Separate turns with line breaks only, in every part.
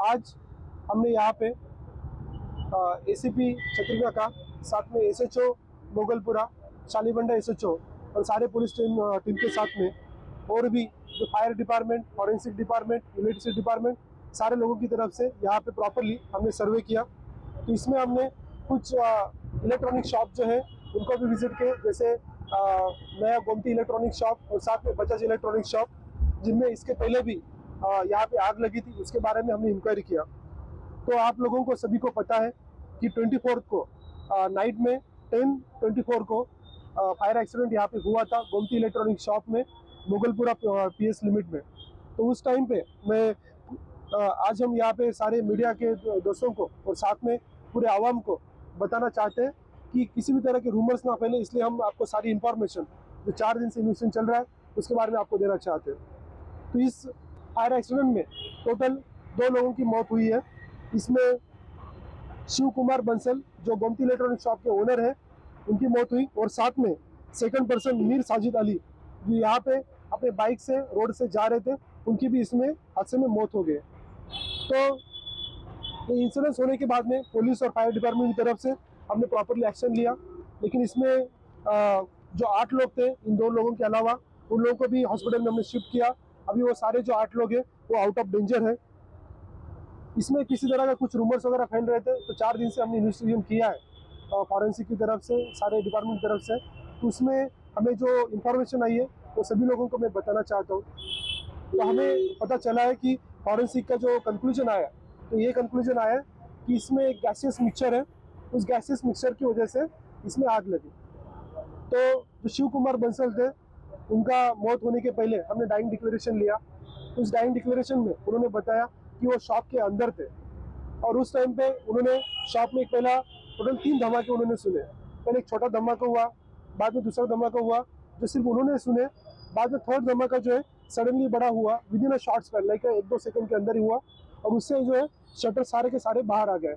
आज हमने यहाँ पे एसीपी छतरपुर का, साथ में एसएचओ मोगलपुरा, शालीबंडा एसएचओ और सारे पुलिस टीम के साथ में और भी जो fire department, forensic department, electricity department, सारे लोगों की तरफ से यहाँ पे प्रॉपरली हमने सर्वे किया। तो इसमें हमने कुछ इलेक्ट्रॉनिक शॉप जो है उनको भी विजिट किए, जैसे नया गोमती इलेक्ट्रॉनिक शॉप और साथ में बजाज इलेक्ट्रॉनिक शॉप, जिनमें इसके पहले भी यहाँ पे आग लगी थी, उसके बारे में हमने इंक्वायरी किया। तो आप लोगों को सभी को पता है कि 24 को नाइट में 10:24 को फायर एक्सीडेंट यहाँ पे हुआ था गोमती इलेक्ट्रॉनिक शॉप में, मुगलपुरा पीएस लिमिट में। तो उस टाइम पे मैं आज हम यहाँ पे सारे मीडिया के दोस्तों को और साथ में पूरे आवाम को बताना चाहते हैं कि किसी भी तरह के रूमर्स ना फैले, इसलिए हम आपको सारी इन्फॉर्मेशन जो 4 दिन से इन्वेस्टिगेशन चल रहा है उसके बारे में आपको देना चाहते हैं। तो इस फायर एक्सीडेंट में टोटल 2 लोगों की मौत हुई है। इसमें शिव कुमार बंसल जो गोमती इलेक्ट्रॉनिक शॉप के ओनर है, उनकी मौत हुई, और साथ में सेकंड पर्सन मीर साजिद अली जो यहाँ पे अपने बाइक से रोड से जा रहे थे, उनकी भी इसमें हादसे में मौत हो गई। तो ये इंसिडेंस होने के बाद में पुलिस और फायर डिपार्टमेंट की तरफ से हमने प्रॉपरली एक्शन लिया, लेकिन इसमें जो 8 लोग थे, इन 2 लोगों के अलावा उन लोगों को भी हॉस्पिटल में हमने शिफ्ट किया। अभी वो सारे जो 8 लोग हैं वो आउट ऑफ डेंजर है। इसमें किसी तरह का कुछ रूमर्स वगैरह फैल रहे थे, तो 4 दिन से हमने इन्वेस्टिगेशन किया है फॉरेंसिक की तरफ से, सारे डिपार्टमेंट की तरफ से। तो उसमें हमें जो इन्फॉर्मेशन आई है वो सभी लोगों को मैं बताना चाहता हूँ। तो हमें पता चला है कि फॉरेंसिक का जो कंक्लूजन आया, तो ये कंक्लूजन आया कि इसमें एक गैसियस मिक्सचर है, उस गैसियस मिक्सचर की वजह से इसमें आग लगी। तो जो शिव कुमार बंसल थे, उनका मौत होने के पहले हमने डाइंग डिक्लेरेशन लिया। उस डाइंग डिक्लेरेशन में उन्होंने बताया कि वो शॉप के अंदर थे, और उस टाइम पे उन्होंने शॉप में पहला टोटल 3 धमाके उन्होंने सुने। पहले एक छोटा धमाका हुआ, बाद में दूसरा धमाका हुआ जो सिर्फ उन्होंने सुने, बाद में थर्ड धमाका जो है सडनली बड़ा हुआ, with in a short span, like 1-2 second के अंदर ही हुआ, और उससे जो है शटर सारे के सारे बाहर आ गए।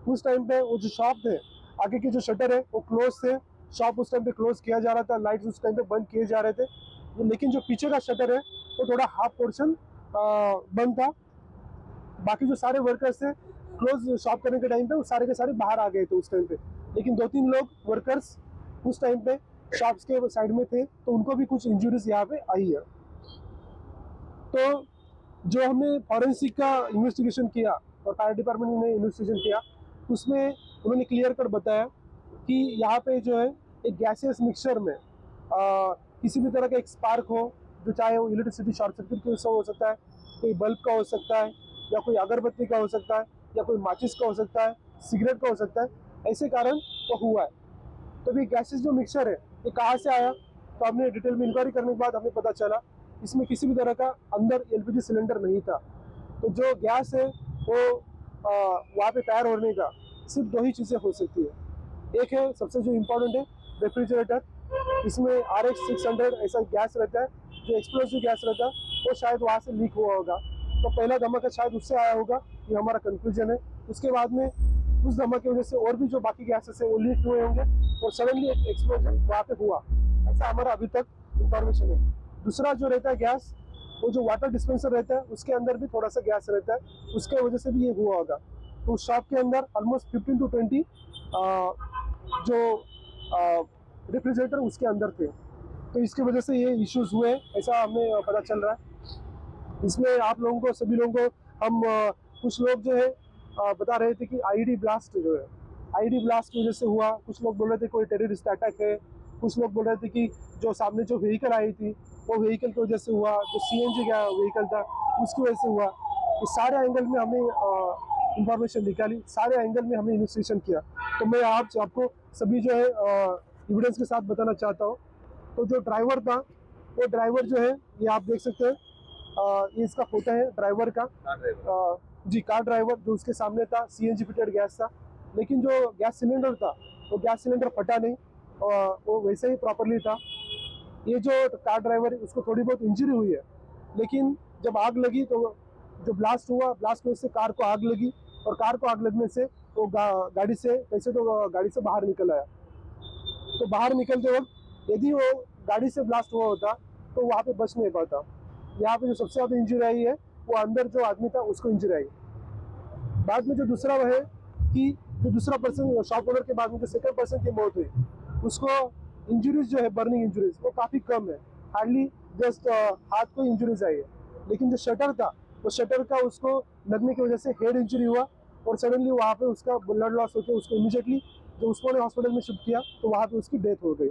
उस टाइम पे वो जो शॉप थे, आगे के जो शटर है वो क्लोज थे, शॉप उस टाइम पे क्लोज किया जा रहा था, लाइट्स उस टाइम पे बंद किए जा रहे थे, लेकिन जो पीछे का शटर है वो थोड़ा हाफ पोर्शन बंद था। बाकी जो सारे वर्कर्स थे क्लोज शॉप करने के टाइम पे वो सारे के सारे बाहर आ गए थे उस टाइम पे, लेकिन 2-3 लोग वर्कर्स उस टाइम पे शॉप्स के साइड में थे, तो उनको भी कुछ इंजुरीज यहाँ पे आई है। तो जो हमने फॉरेंसिक का इन्वेस्टिगेशन किया और फायर डिपार्टमेंट ने इन्वेस्टिगेशन किया, उसमें उन्होंने क्लियर कर बताया कि यहाँ पे जो है एक गैसियस मिक्सचर में किसी भी तरह का एक स्पार्क हो, जो चाहे वो इलेक्ट्रिसिटी शॉर्ट सर्किट की वजह से हो सकता है, कोई बल्ब का हो सकता है, या कोई अगरबत्ती का हो सकता है, या कोई माचिस का हो सकता है, सिगरेट का हो सकता है, ऐसे कारण वो हुआ है। तो ये गैसेस जो मिक्सचर है ये कहाँ से आया, तो हमने डिटेल में इंक्वायरी करने के बाद हमें पता चला इसमें किसी भी तरह का अंदर एलपीजी सिलेंडर नहीं था। तो जो गैस है वो वहाँ पे तैयार होने का सिर्फ 2 ही चीज़ें हो सकती है। एक है सबसे जो इम्पोर्टेंट है रेफ्रिजरेटर, इसमें RH 600 ऐसा गैस रहता है जो एक्सप्लोसिव गैस रहता है, वो शायद वहाँ से लीक हुआ होगा। तो पहला धमाका शायद उससे आया होगा, ये हमारा कंक्लूजन है। उसके बाद में उस धमाके की वजह से और भी जो बाकी गैसेस है वो लीक हुए होंगे और सडनली एक एक्सप्लोजन वहाँ पे हुआ, ऐसा हमारा अभी तक इंफॉर्मेशन है। दूसरा जो रहता है गैस, वो जो वाटर डिस्पेंसर रहता है उसके अंदर भी थोड़ा सा गैस रहता है, उसके वजह से भी ये हुआ होगा। तो उस शॉप के अंदर ऑलमोस्ट 15 to 20 जो रेफ्रिजरेटर उसके अंदर थे, तो इसकी वजह से ये इश्यूज हुए, ऐसा हमें पता चल रहा है। इसमें आप लोगों को, सभी लोगों को हम कुछ लोग जो है बता रहे थे कि आईडी ब्लास्ट जो है, आईडी ब्लास्ट की वजह से हुआ। कुछ लोग बोल रहे थे कोई टेररिस्ट अटैक है, कुछ लोग बोल रहे थे कि जो सामने जो व्हीकल आई थी वो व्हीकल की वजह से हुआ, जो CNG का व्हीकल था उसकी वजह से हुआ। इस सारे एंगल में हमने इंफॉर्मेशन निकाली, सारे एंगल में हमने इन्वेस्टिगेशन किया। तो मैं आपको सभी जो है एविडेंस के साथ बताना चाहता हूँ। तो जो ड्राइवर था, वो ड्राइवर जो है ये आप देख सकते हैं, ये इसका फोटो है ड्राइवर का, जी कार ड्राइवर जो उसके सामने था, CNG फिटेड गैस था, लेकिन जो गैस सिलेंडर था वो गैस सिलेंडर फटा नहीं, वो वैसे ही प्रॉपरली था। ये जो कार ड्राइवर है उसको थोड़ी बहुत इंजरी हुई है, लेकिन जब आग लगी तो जो ब्लास्ट हुआ, ब्लास्ट की वजह से कार को आग लगी, और कार को आग लगने से वो गाड़ी से कैसे तो गाड़ी से बाहर निकल आया। तो बाहर निकलते वक्त यदि वो गाड़ी से ब्लास्ट हुआ होता तो वहाँ पे बच नहीं पाता। यहाँ पे जो सबसे ज़्यादा इंजरी आई है वो अंदर जो आदमी था उसको इंजरी आई। बाद में जो दूसरा वह है कि जो दूसरा पर्सन शॉप ओनर के बाद में जो सेकंड पर्सन की मौत हुई, उसको इंजरीज जो है बर्निंग इंजरीज वो काफ़ी कम है, हार्डली जस्ट हाथ को इंजरीज आई है। लेकिन जो शटर था वो शटर का उसको लगने की वजह से हेड इंजरी हुआ और सडनली वहाँ पे उसका ब्लड लॉस होकर उसको इमीडिएटली जो उस्मानिया हॉस्पिटल में शिफ्ट किया तो वहाँ पे उसकी डेथ हो गई।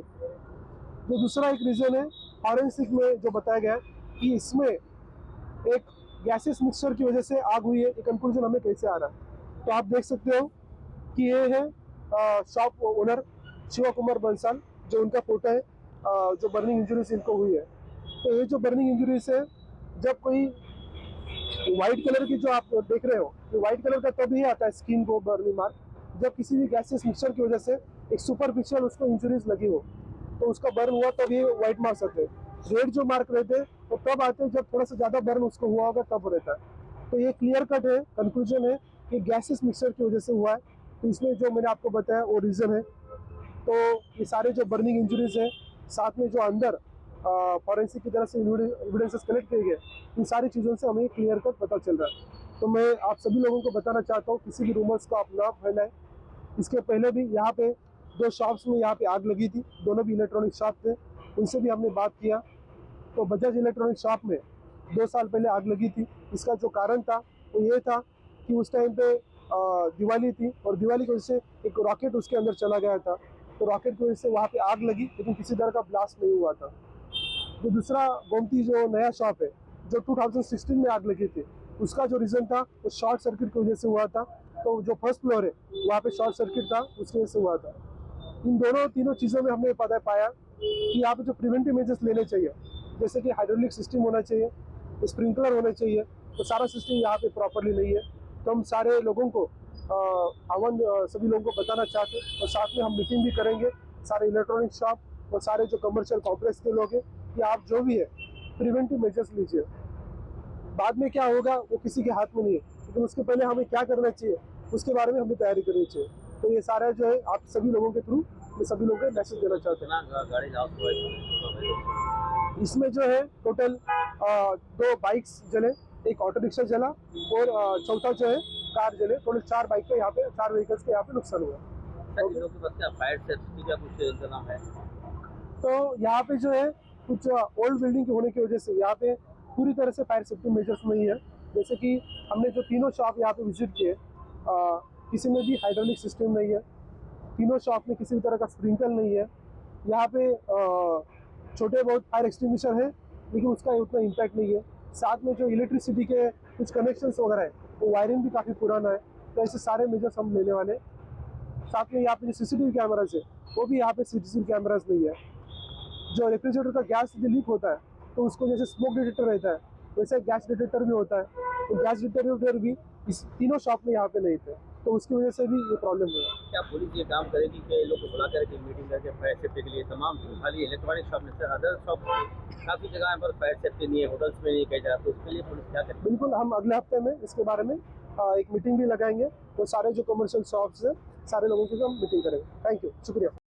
जो दूसरा एक रीज़न है फॉरेंसिक में जो बताया गया कि इसमें एक गैसेस मिक्सचर की वजह से आग हुई है, ये कंक्लूजन हमें कैसे आ रहा है। तो आप देख सकते हो कि ये है शॉप ओनर शिवा कुमार बंसल, जो उनका फोटो है, जो बर्निंग इंजरीज इनको हुई है। तो ये जो बर्निंग इंजरीज है, जब कोई व्हाइट कलर की जो आप देख रहे हो, ये व्हाइट कलर का तभी आता है स्किन को बर्निंग मार्क, जब किसी भी गैसेस मिक्सचर की वजह से एक सुपरफिशियल उसको इंजरीज लगी हो, तो उसका बर्न हुआ तब ये व्हाइट मार्क्स आते हैं। रेड जो मार्क रहते हैं वो तब आते हैं जब थोड़ा सा ज़्यादा बर्न उसको हुआ होगा तब रहता है। तो ये क्लियर कट है, कंक्लूजन है कि गैसेस मिक्सचर की वजह से हुआ है। तो इसमें जो मैंने आपको बताया वो रीज़न है। तो ये सारे जो बर्निंग इंजरीज है, साथ में जो अंदर फॉरेंसिक की तरफ से एविडेंसेस कलेक्ट किए गए, इन सारी चीज़ों से हमें क्लियर कट पता चल रहा है। तो मैं आप सभी लोगों को बताना चाहता हूँ, किसी भी रूमर्स को आप ना फैलाएं। इसके पहले भी यहाँ पे 2 शॉप्स में यहाँ पे आग लगी थी, दोनों भी इलेक्ट्रॉनिक शॉप थे, उनसे भी हमने बात किया। तो बजाज इलेक्ट्रॉनिक शॉप में 2 साल पहले आग लगी थी। इसका जो कारण था वो ये था कि उस टाइम पे दिवाली थी और दिवाली की वजह से एक रॉकेट उसके अंदर चला गया था, तो रॉकेट की वजह से वहाँ पे आग लगी, लेकिन किसी तरह का ब्लास्ट नहीं हुआ था। जो दूसरा गोमती जो नया शॉप है, जो 2016 में आग लगी थी, उसका जो रीज़न था वो शॉर्ट सर्किट की वजह से हुआ था। तो जो फर्स्ट फ्लोर है वहाँ पे शॉर्ट सर्किट था, उसकी वजह से हुआ था। इन तीनों चीज़ों में हमने पता पाया कि यहाँ पे जो प्रिवेंटिव मेजर्स लेने चाहिए, जैसे कि हाइड्रोलिक सिस्टम होना चाहिए, स्प्रिंकलर होने चाहिए, तो सारा सिस्टम यहाँ पे प्रॉपरली नहीं है। तो हम सारे लोगों को सभी लोगों को बताना चाहते हैं, और साथ में हम मीटिंग भी करेंगे सारे इलेक्ट्रॉनिक शॉप और सारे जो कमर्शियल कॉम्प्लेक्स के लोग हैं कि आप जो भी है प्रिवेंटिव मेजर्स लीजिए। बाद में क्या होगा वो किसी के हाथ में नहीं है, लेकिन उसके पहले हमें क्या करना चाहिए उसके बारे में हमें तैयारी करनी चाहिए। तो ये सारा जो है आप सभी लोगों के थ्रू मैं सभी लोगों को मैसेज देना चाहते हैं। इसमें जो है टोटल 2 बाइक्स जले, एक ऑटो रिक्शा जला और चौथा जो है कार जले। टोटल 4 बाइक के यहाँ पे 4 व्हीकल्स के यहाँ पे नुकसान हुआ।
फायर सेफ्टी का कुछ इंतजाम है?
तो यहाँ पे जो है कुछ ओल्ड बिल्डिंग के होने की वजह से यहाँ पे पूरी तरह से फायर सेफ्टी मेजर्स नहीं है। जैसे कि हमने जो तीनों शॉप यहाँ पे विजिट किए, किसी में भी हाइड्रोलिक सिस्टम नहीं है, तीनों शॉप में किसी भी तरह का स्प्रिंकल नहीं है। यहाँ पे छोटे बहुत फायर एक्सटिंग्विशर है, लेकिन उसका उतना इम्पैक्ट नहीं है। साथ में जो इलेक्ट्रिसिटी के कुछ कनेक्शंस वगैरह है वो वायरिंग भी काफ़ी पुराना है। तो ऐसे सारे मेजर्स हम लेने वाले। साथ में यहाँ पे जो सीसीटीवी कैमराज है वो भी यहाँ पे सीसीटीवी कैमराज नहीं है। जो रेफ्रिजरेटर का गैस लीक होता है तो उसको जैसे स्मोक डिटेक्टर रहता है वैसे गैस डिटेक्टर भी होता है, तो गैस डिटेक्टर भी इस तीनों शॉप में यहाँ पे नहीं थे, तो उसकी वजह से भी ये प्रॉब्लम हुआ।
क्या पुलिस ये काम करेगी कि लोग को बुला करके मीटिंग करके फायर सेफ्टी के लिए तमाम खाली इलेक्ट्रॉनिक शॉप में से अदर शॉप काफ़ी जगह पर फायर सेफ्टी नहीं है, होटल्स में नहीं कही जाता, तो उसके लिए पुलिस क्या करेगी?
बिल्कुल, हम अगले हफ्ते में इसके बारे में एक मीटिंग भी लगाएंगे, तो सारे जो कमर्शियल शॉप्स हैं सारे लोगों की हम मीटिंग करेंगे। थैंक यू, शुक्रिया।